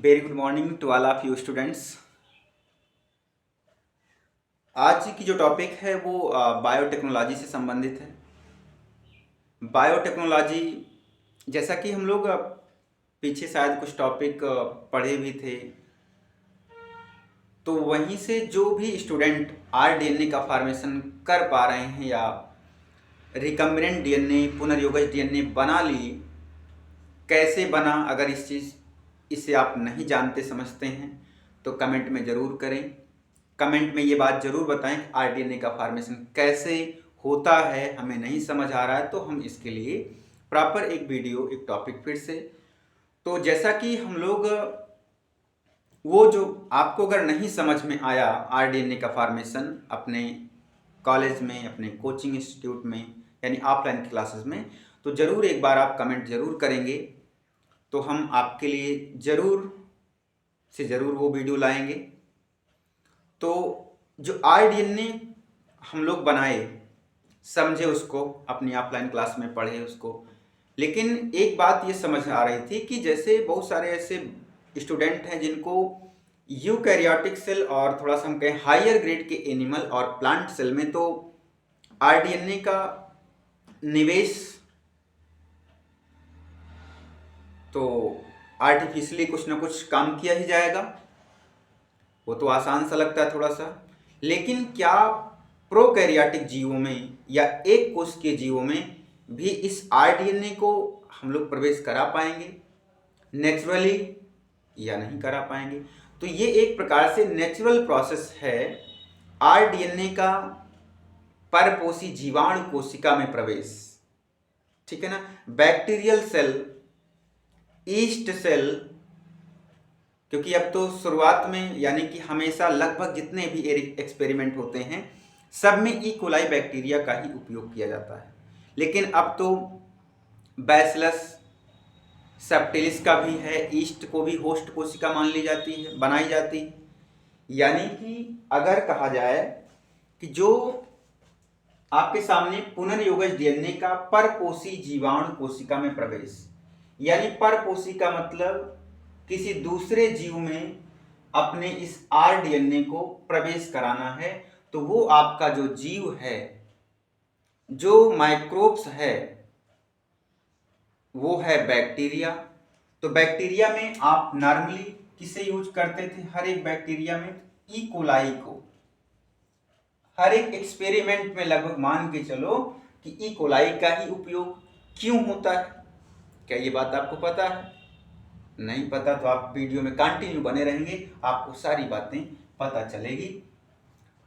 Very good morning to all of you students. आज की जो टॉपिक है वो बायोटेक्नोलॉजी से संबंधित है। बायोटेक्नोलॉजी, जैसा कि हम लोग पीछे शायद कुछ टॉपिक पढ़े भी थे, तो वहीं से जो भी स्टूडेंट आरडीएनए का फॉर्मेशन कर पा रहे हैं या रिकम्बिनेंट डीएनए, पुनर्योगज डीएनए बना लिए, कैसे बना, अगर इसे आप नहीं जानते समझते हैं तो कमेंट में ज़रूर करें। कमेंट में ये बात ज़रूर बताएं कि आरडीएनए का फॉर्मेशन कैसे होता है, हमें नहीं समझ आ रहा है तो हम इसके लिए प्रॉपर एक वीडियो, एक टॉपिक फिर से। तो जैसा कि हम लोग वो जो आपको अगर नहीं समझ में आया आरडीएनए का फॉर्मेशन अपने कॉलेज में, अपने कोचिंग इंस्टीट्यूट में, यानी ऑफलाइन क्लासेस में, तो ज़रूर एक बार आप कमेंट ज़रूर करेंगे, तो हम आपके लिए ज़रूर वो वीडियो लाएंगे। तो जो आरडीएनए हम लोग बनाए, समझे उसको, अपनी ऑफलाइन क्लास में पढ़े उसको, लेकिन एक बात ये समझ आ रही थी कि जैसे बहुत सारे ऐसे स्टूडेंट हैं जिनको यूकैरियोटिक सेल और थोड़ा सा हम कहें हायर ग्रेड के एनिमल और प्लांट सेल में तो आरडीएनए का निवेश तो आर्टिफिशियली कुछ ना कुछ काम किया ही जाएगा, वो तो आसान सा लगता है थोड़ा सा। लेकिन क्या प्रोकैरियोटिक जीवों में या एक कोश के जीवों में भी इस आरडीएनए को हम लोग प्रवेश करा पाएंगे नेचुरली या नहीं करा पाएंगे? तो ये एक प्रकार से नेचुरल प्रोसेस है आरडीएनए का परपोषी जीवाणु कोशिका में प्रवेश, ठीक है ना। बैक्टीरियल सेल, ईस्ट सेल, क्योंकि अब तो शुरुआत में यानी कि हमेशा लगभग जितने भी एक्सपेरिमेंट होते हैं सब में ई कोलाई बैक्टीरिया का ही उपयोग किया जाता है, लेकिन अब तो बैसिलस सबटिलिस का भी है, ईस्ट को भी होस्ट कोशिका मान ली जाती है, बनाई जाती है। यानी कि अगर कहा जाए कि जो आपके सामने पुनर्योगज डीएनए का परपोषी जीवाणु कोशिका में प्रवेश, यानी परपोषी का मतलब किसी दूसरे जीव में अपने इस आरडीएनए को प्रवेश कराना है, तो वो आपका जो जीव है, जो माइक्रोब्स है, वो है बैक्टीरिया। तो बैक्टीरिया में आप नॉर्मली किसे यूज करते थे? हर एक बैक्टीरिया में ई कोलाई को, हर एक एक्सपेरिमेंट में लगभग मान के चलो कि ई कोलाई का ही उपयोग क्यों होता है। क्या ये बात आपको पता है? नहीं पता तो आप वीडियो में कंटिन्यू बने रहेंगे, आपको सारी बातें पता चलेगी।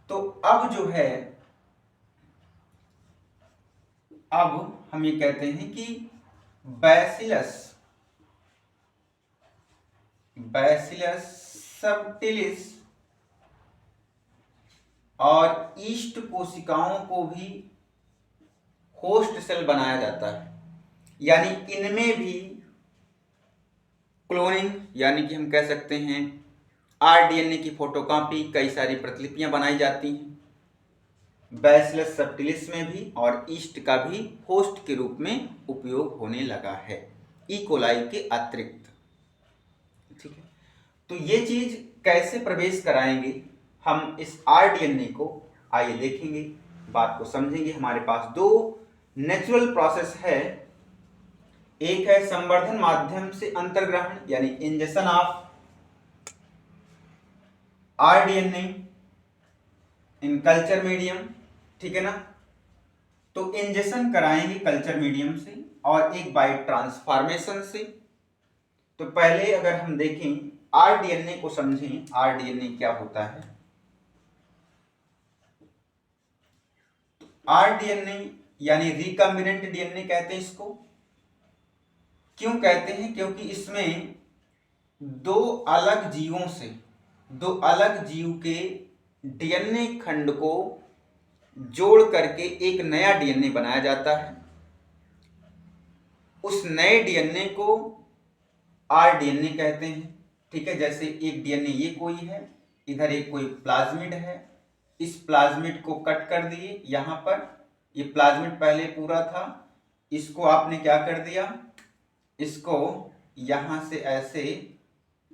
तो अब जो है, अब हम ये कहते हैं कि बैसिलस सबटिलिस और ईस्ट कोशिकाओं को भी होस्ट सेल बनाया जाता है, यानी इनमें भी क्लोनिंग, यानी कि हम कह सकते हैं आरडीएनए की फोटोकॉपी, कई सारी प्रतिलिपियां बनाई जाती हैं बैसिलस सबटिलिस में भी, और ईस्ट का भी होस्ट के रूप में उपयोग होने लगा है ई कोलाई के अतिरिक्त, ठीक है। तो ये चीज कैसे प्रवेश कराएंगे हम इस आरडीएनए को, आइए देखेंगे, बात को समझेंगे। हमारे पास दो नेचुरल प्रोसेस है, एक है संवर्धन माध्यम से अंतर्ग्रहण यानी injection of rDNA in culture medium, ठीक है ना। तो इंजेक्शन कराएंगे कल्चर मीडियम से और एक बाय ट्रांसफॉर्मेशन से। तो पहले अगर हम देखें आरडीएनए को समझें, आरडीएनए क्या होता है। आरडीएनए यानी रिकम्बिनेंट डीएनए कहते हैं इसको। क्यों कहते हैं? क्योंकि इसमें दो अलग जीव के डीएनए खंड को जोड़ करके एक नया डीएनए बनाया जाता है। उस नए डीएनए को आरडीएनए कहते हैं, ठीक है। जैसे एक डीएनए ये कोई है, इधर एक कोई प्लाज्मिड है, इस प्लाज्मिड को कट कर दिए, यहां पर ये प्लाज्मिड पहले पूरा था, इसको आपने क्या कर दिया, इसको यहां से ऐसे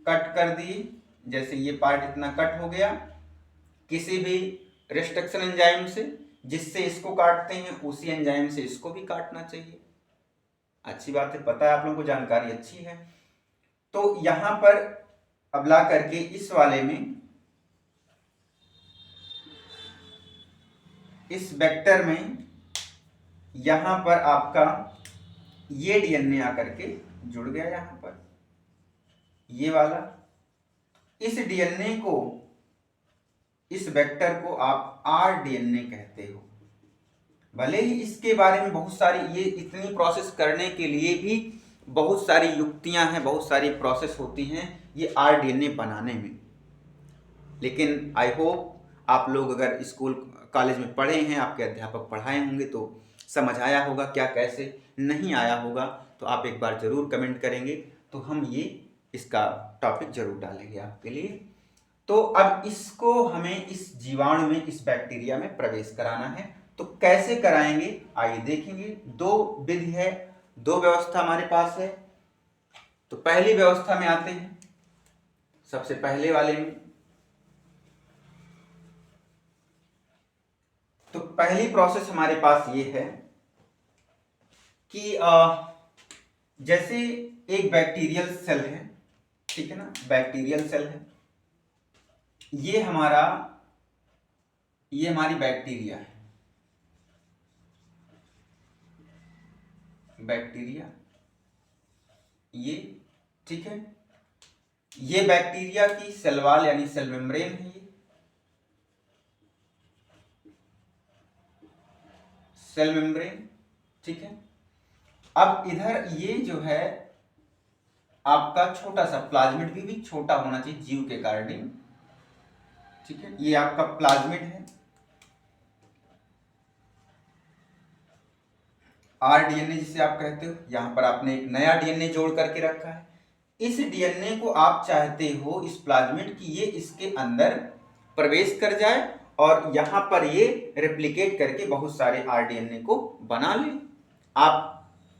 कट कर दिए, जैसे ये पार्ट इतना कट हो गया किसी भी रिस्ट्रक्शन एंजाइम से, जिससे इसको काटते हैं उसी एंजाइम से इसको भी काटना चाहिए। अच्छी बात है, पता है आप लोगों को, जानकारी अच्छी है। तो यहां पर अब ला करके इस वाले में, इस वेक्टर में यहां पर आपका ये डीएनए आकर के जुड़ गया यहां पर, ये वाला। इस डीएनए को, इस वेक्टर को आप आरडीएनए कहते हो। भले ही इसके बारे में बहुत सारी, ये इतनी प्रोसेस करने के लिए भी बहुत सारी युक्तियां हैं, बहुत सारी प्रोसेस होती हैं ये आरडीएनए बनाने में। लेकिन आई होप आप लोग अगर स्कूल कॉलेज में पढ़े हैं, आपके अध्यापक पढ़ाए होंगे तो समझ आया होगा क्या कैसे। नहीं आया होगा तो आप एक बार ज़रूर कमेंट करेंगे तो हम ये इसका टॉपिक जरूर डालेंगे आपके लिए। तो अब इसको हमें इस जीवाणु में, इस बैक्टीरिया में प्रवेश कराना है। तो कैसे कराएंगे आइए देखेंगे। दो विधि है, दो व्यवस्था हमारे पास है। तो पहली व्यवस्था में आते हैं, सबसे पहले वाले में। तो पहली प्रोसेस हमारे पास ये है कि जैसे एक बैक्टीरियल सेल है, ठीक है ना, बैक्टीरियल सेल है, ये हमारी बैक्टीरिया है, बैक्टीरिया ये, ठीक है। ये बैक्टीरिया की सेल वॉल यानी सेल मेम्ब्रेन है, ये सेल मेम्ब्रेन, ठीक है। अब इधर ये जो है आपका छोटा सा प्लाज्मिड, भी छोटा होना चाहिए जीव के अकॉर्डिंग, ठीक है। ये आपका प्लाज्मिड है, आरडीएनए जिसे आप कहते हो। यहां पर आपने एक नया डीएनए जोड़ करके रखा है। इस डीएनए को आप चाहते हो, इस प्लाज्मिड की, ये इसके अंदर प्रवेश कर जाए और यहां पर ये रेप्लिकेट करके बहुत सारे आरडीएनए को बना ले। आप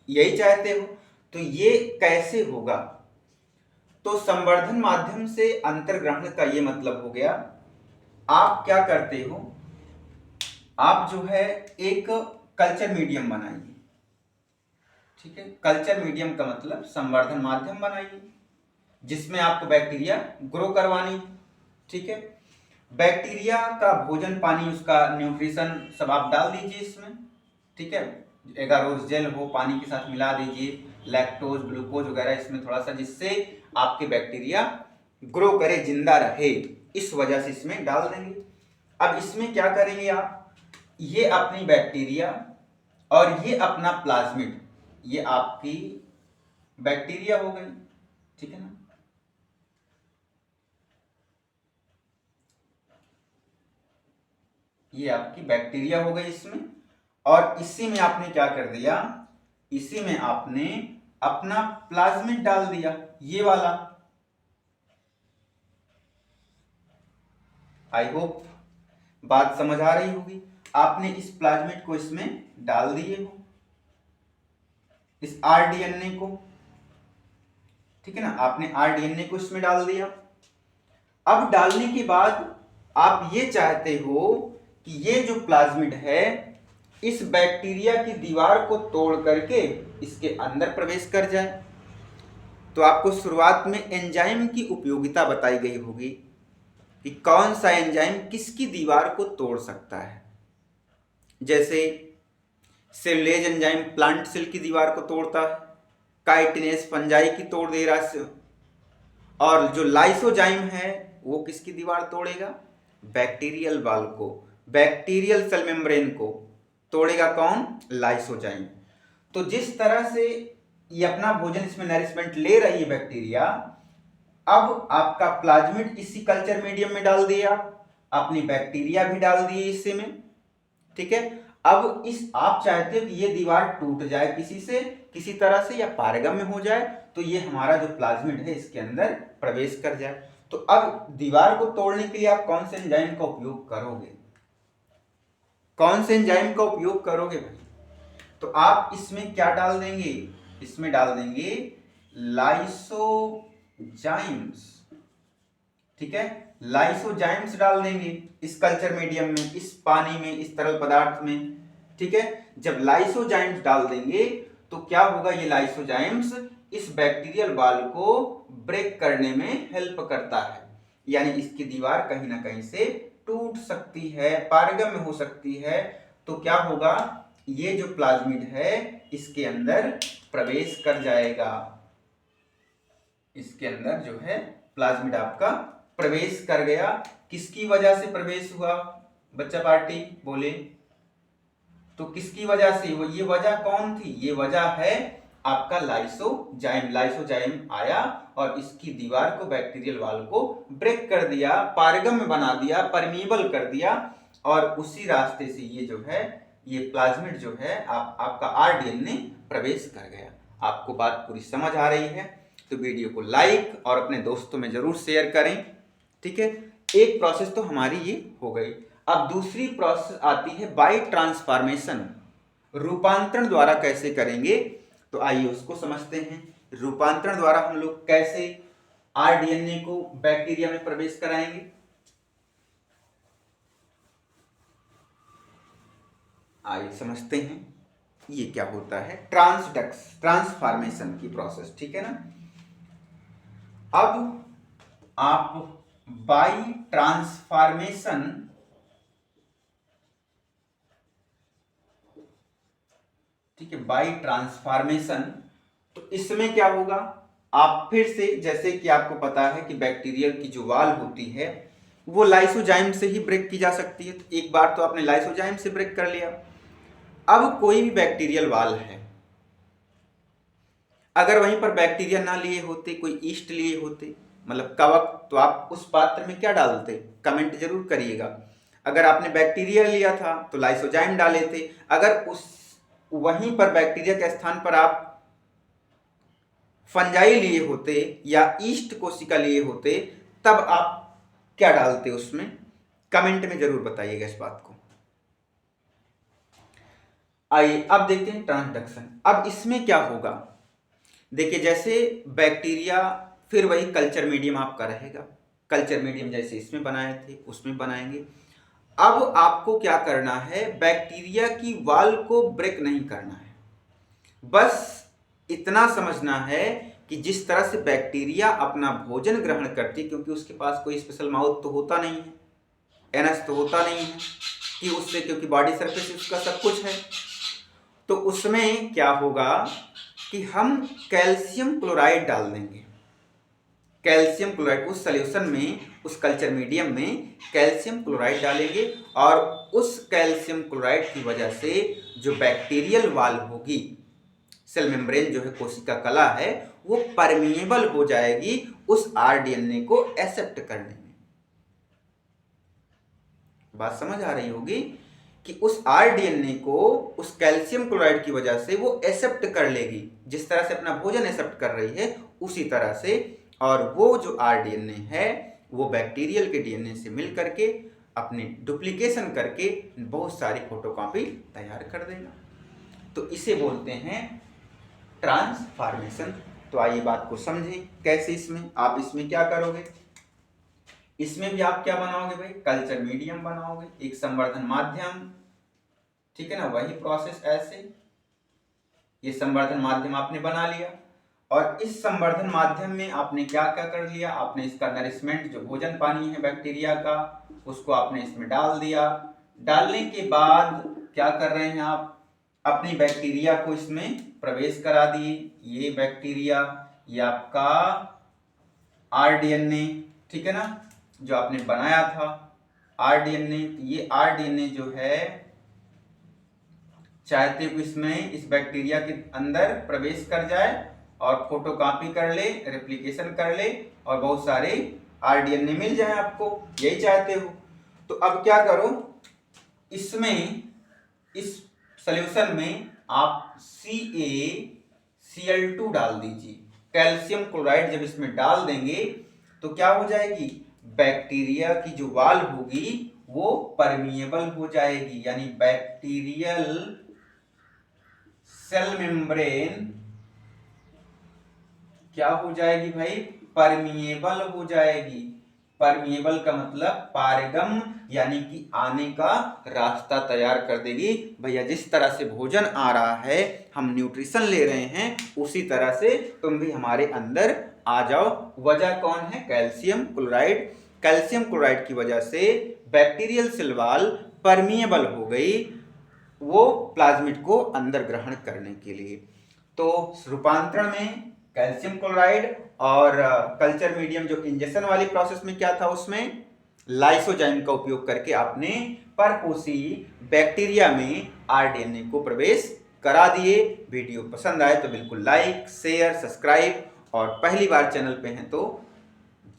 यही चाहते हो। तो ये कैसे होगा? तो संवर्धन माध्यम से अंतर्ग्रहण का ये मतलब हो गया, आप क्या करते हो, आप जो है एक कल्चर मीडियम बनाइए, ठीक है। कल्चर मीडियम का मतलब संवर्धन माध्यम बनाइए जिसमें आपको बैक्टीरिया ग्रो करवानी, ठीक है। बैक्टीरिया का भोजन पानी, उसका न्यूट्रिशन सब आप डाल दीजिए इसमें, ठीक है। एगारोस जेल हो, पानी के साथ मिला दीजिए, लैक्टोज ग्लूकोज वगैरह इसमें थोड़ा सा, जिससे आपके बैक्टीरिया ग्रो करे, जिंदा रहे, इस वजह से इसमें डाल देंगे। अब इसमें क्या करेंगे आप, ये अपनी बैक्टीरिया और ये अपना प्लाज्मिड, ये आपकी बैक्टीरिया हो गई, ठीक है ना। ये आपकी बैक्टीरिया हो गई इसमें, और इसी में आपने क्या कर दिया, इसी में आपने अपना प्लाज्मिड डाल दिया, ये वाला। आई होप बात समझ आ रही होगी। आपने इस प्लाज्मिड को इसमें डाल दिए हो, इस आरडीएनए को, ठीक है ना, आपने आरडीएनए को इसमें डाल दिया। अब डालने के बाद आप ये चाहते हो कि ये जो प्लाज्मिड है इस बैक्टीरिया की दीवार को तोड़ करके इसके अंदर प्रवेश कर जाए। तो आपको शुरुआत में एंजाइम की उपयोगिता बताई गई होगी कि कौन सा एंजाइम किसकी दीवार को तोड़ सकता है। जैसे सेलुलेज एंजाइम प्लांट सेल की दीवार को तोड़ता है, काइटिनेस फंजाई की तोड़ दे रहा है, और जो लाइसोजाइम है वो किसकी दीवार तोड़ेगा, बैक्टीरियल वॉल को, बैक्टीरियल सेल मेम्ब्रेन को तोड़ेगा कौन, लाइसोजाइम। तो जिस तरह से ये अपना भोजन, इसमें नरिशमेंट ले रही है बैक्टीरिया, अब आपका प्लाज्मिड इसी कल्चर मीडियम में डाल दिया, अपनी बैक्टीरिया भी डाल दिए इसी में, ठीक है। अब इस आप चाहते हो कि ये दीवार टूट जाए किसी से, किसी तरह से, या पारगम्य हो जाए, तो ये हमारा जो प्लाज्मिड है इसके अंदर प्रवेश कर जाए। तो अब दीवार को तोड़ने के लिए आप कौन से एंजाइम का उपयोग करोगे, कौन से एंजाइम का उपयोग करोगे भाई? तो आप इसमें क्या डाल देंगे, इसमें डाल देंगे लाइसोजाइम, लाइसोजाइम्स, ठीक है, लाइसोजाइम्स डाल देंगे इस कल्चर मीडियम में, इस पानी में, इस तरल पदार्थ में, ठीक है। जब लाइसोजाइम्स डाल देंगे तो क्या होगा, ये लाइसोजाइम्स इस बैक्टीरियल वॉल को ब्रेक करने में हेल्प करता है, यानी इसकी दीवार कहीं ना कहीं से टूट सकती है, पारगम्य हो सकती है। तो क्या होगा, ये जो प्लाज्मिड है इसके अंदर प्रवेश कर जाएगा, इसके अंदर जो है प्लाज्मिड आपका प्रवेश कर गया। किसकी वजह से प्रवेश हुआ, बच्चा पार्टी बोले, तो किसकी वजह से, वो ये वजह कौन थी, ये वजह है आपका लाइसोजाइम। लाइसोजाइम आया और इसकी दीवार को, बैक्टीरियल वॉल को ब्रेक कर दिया, पारगम्य बना दिया, परमीएबल कर दिया, और उसी रास्ते से ये जो है, ये प्लाज्मिड जो है आपका आरडीएनए प्रवेश कर गया। आपको बात पूरी समझ आ रही है तो वीडियो को लाइक और अपने दोस्तों में जरूर शेयर करें, ठीक है। एक प्रोसेस तो हमारी ये हो गई। अब दूसरी प्रोसेस आती है बाय ट्रांसफॉर्मेशन, रूपांतरण द्वारा कैसे करेंगे, तो आइए उसको समझते हैं। रूपांतरण द्वारा हम लोग कैसे आरडीएनए को बैक्टीरिया में प्रवेश कराएंगे। आइए समझते हैं ये क्या होता है, ट्रांसफॉर्मेशन की प्रोसेस, ठीक है ना। अब आप बाय ट्रांसफॉर्मेशन, ठीक है, बाय ट्रांसफॉर्मेशन, तो इसमें क्या होगा, आप फिर से, जैसे कि आपको पता है कि बैक्टीरियल की जो वॉल होती है वो लाइसोजाइम से ही ब्रेक की जा सकती है। तो एक बार तो आपने लाइसोजाइम से ब्रेक कर लिया। अब कोई भी बैक्टीरियल वॉल है, अगर वहीं पर बैक्टीरिया ना लिए होते, कोई ईस्ट लिए होते, मतलब कवक, तो आप उस पात्र में क्या डालते, कमेंट जरूर करिएगा। अगर आपने बैक्टीरिया लिया था तो लाइसोजाइम डाले थे, अगर उस वहीं पर बैक्टीरिया के स्थान पर आप फंजाई लिए होते या ईस्ट कोशिका लिए होते, तब आप क्या डालते उसमें, कमेंट में जरूर बताइएगा इस बात को। आइए अब देखते हैं ट्रांसडक्शन। अब इसमें क्या होगा, देखिए जैसे बैक्टीरिया, फिर वही कल्चर मीडियम आपका रहेगा, कल्चर मीडियम जैसे इसमें बनाए थे उसमें बनाएंगे। अब आपको क्या करना है, बैक्टीरिया की वॉल को ब्रेक नहीं करना है, बस इतना समझना है कि जिस तरह से बैक्टीरिया अपना भोजन ग्रहण करती है, क्योंकि उसके पास कोई स्पेशल माउथ तो होता नहीं है, एनस तो होता नहीं है कि उससे, क्योंकि बॉडी सरफेस उसका सब कुछ है, तो उसमें क्या होगा कि हम कैल्शियम क्लोराइड डाल देंगे। कैल्शियम क्लोराइड उस सॉल्यूशन में, उस कल्चर मीडियम में कैल्शियम क्लोराइड डालेंगे, और उस कैल्शियम क्लोराइड की वजह से जो बैक्टीरियल वॉल होगी, सेल मेम्ब्रेन जो है, कोशिका कला है, वो परमिएबल हो जाएगी उस आरडीएनए को एक्सेप्ट करने में। बात समझ आ रही होगी कि उस आरडीएनए को उस कैल्शियम क्लोराइड की वजह से वो एक्सेप्ट कर लेगी, जिस तरह से अपना भोजन एक्सेप्ट कर रही है उसी तरह से, और वो जो आरडीएनए है वो बैक्टीरियल के डीएनए से मिल करके अपनी डुप्लीकेशन करके बहुत सारी फोटोकॉपी तैयार कर देगा। तो इसे बोलते हैं ट्रांसफॉर्मेशन। तो आइए बात को समझें कैसे। इसमें आप इसमें क्या करोगे, इसमें भी आप क्या बनाओगे भाई, कल्चर मीडियम बनाओगे, एक संवर्धन माध्यम, ठीक है ना, वही प्रोसेस ऐसे, ये संवर्धन माध्यम आपने बना लिया, और इस संवर्धन माध्यम में आपने क्या क्या कर लिया, आपने इसका नरिशमेंट, जो भोजन पानी है बैक्टीरिया का, उसको आपने इसमें डाल दिया। डालने के बाद क्या कर रहे हैं आप, अपनी बैक्टीरिया को इसमें प्रवेश करा दिए। ये बैक्टीरिया, ये आपका आरडीएनए, ठीक है ना, जो आपने बनाया था आरडीएनए, ये आरडीएनए जो है चाहते हो इसमें, इस बैक्टीरिया के अंदर प्रवेश कर जाए और फोटोकॉपी कर ले, रेप्लिकेशन कर ले, और बहुत सारे आरडीएनए मिल जाए आपको, यही चाहते हो। तो अब क्या करो, इसमें, इस सॉल्यूशन में आप CaCl2 डाल दीजिए। कैल्शियम क्लोराइड जब इसमें डाल देंगे तो क्या हो जाएगी, बैक्टीरिया की जो वॉल होगी वो परमिएबल हो जाएगी, यानी बैक्टीरियल सेल मेम्ब्रेन क्या हो जाएगी भाई, परमिएबल हो जाएगी। परमिएबल का मतलब पारगम, यानी कि आने का रास्ता तैयार कर देगी। भैया जिस तरह से भोजन आ रहा है, हम न्यूट्रिशन ले रहे हैं, उसी तरह से तुम भी हमारे अंदर आ जाओ। वजह कौन है? Calcium chloride. कैल्शियम क्लोराइड की वजह से बैक्टीरियल सेल वॉल परमिएबल हो गई, वो प्लाज्मिड को अंदर ग्रहण करने के लिए। तो रूपांतरण में कैल्शियम क्लोराइड और कल्चर मीडियम जो इंजेक्शन वाली प्रोसेस में क्या था, उसमें लाइसोजाइम का उपयोग करके आपने परपोषी बैक्टीरिया में आरडीएनए को प्रवेश करा दिए। वीडियो पसंद आए तो बिल्कुल लाइक, शेयर, सब्सक्राइब, और पहली बार चैनल पे हैं तो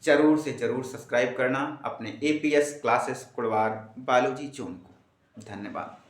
जरूर से जरूर सब्सक्राइब करना अपने APS classes Kurwar biology zone को। धन्यवाद।